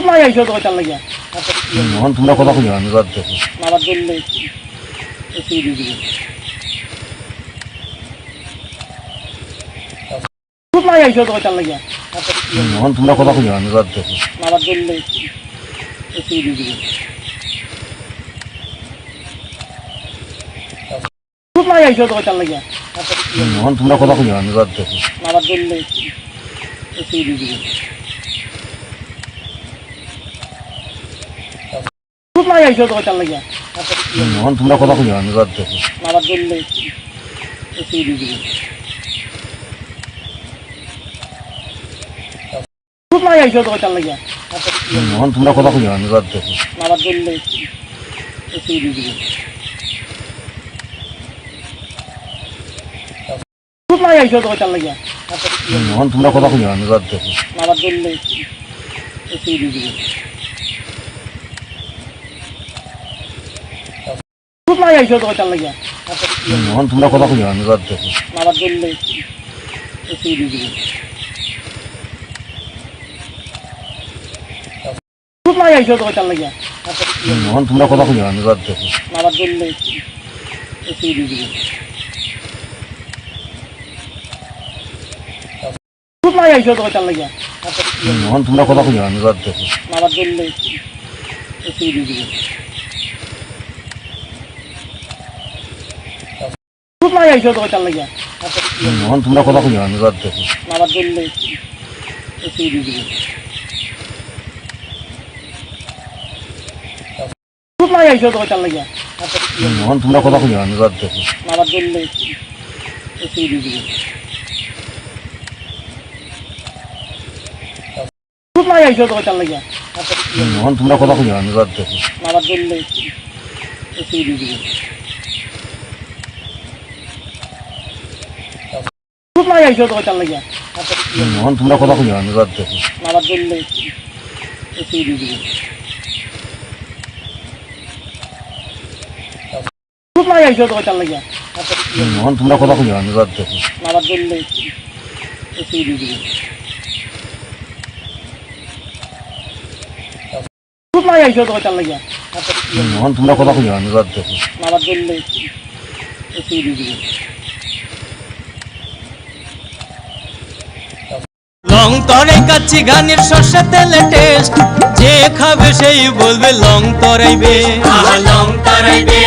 নাই আইছো তো চাল লাগিয়া এখন তোমরা কথা কইও আমি বাদ দেখো আবার বললে একটু দিয়ে দিবি নাই আইছো তো চাল লাগিয়া এখন তোমরা কথা কইও আমি বাদ দেখো আবার বললে একটু দিয়ে দিবি নাই আইছো তো চাল লাগিয়া এখন তোমরা কথা কইও আমি বাদ দেখো আবার বললে একটু দিয়ে দিবি নাই আইছো তো চাল লাগিয়া এখন তোমরা কথা কইও আমি বাদ দেখো আবার বললে একটু দিয়ে দিবি নাই আইছো তো চাল লাগিয়া এখন তোমরা কথা কইও আমি বাদ দেখো আবার বললে একটু দিয়ে দিবি নাই আইছো তো চাল লাগিয়া এখন তোমরা কথা কইও আমি বাদ দেখো আবার বললে একটু দিয়ে দিবি নাই আইছো তো চাল লাগিয়া এখন তোমরা কথা কইও আমি বাদ দেখো আবার বললে একটু দিয়ে দিবি নাই আইছো তো চাল লাগিয়া এখন তোমরা কথা কইও আমি বাদ দেখো আবার বললে একটু দিয়ে দিবি নাই আইছো তো চাল লাগিয়া এখন তোমরা কথা কইও আমি বাদ দেখো আবার বললে একটু দিয়ে দিবি নাই আইছো তো চাল লাগিয়া এখন তোমরা কথা কইও আমি বাদ দেখো আবার বললে একটু দিয়ে দিবি নাই আইছো তো চাল লাগিয়া এখন তোমরা কথা কইও আমি বাদ দেখো আবার বললে একটু দিয়ে দিবি নাই আইছো তো চাল লাগিয়া এখন তোমরা কথা কইও আমি বাদ দেখো আবার বললে একটু দিয়ে দিবি নাই আইছো তো চাল লাগিয়া এখন তোমরা কথা কইও আমি বাদ দেখো আবার বললে একটু দিয়ে দিবি নাই আইছো তো চাল লাগিয়া এখন তোমরা কথা কইও আমি বাদ দেখো আবার বললে একটু দিয়ে দিবি নাই আইছো তো চাল লাগিয়া এখন তোমরা কথা কইও আমি বাদ দেখো আবার বললে একটু দিয়ে দিবি লং তরাই কাচ্চি গানের শস্য তেলে টেস্ট যে খাবে সেই বলবে লং তরাইবে লং তরাইবে।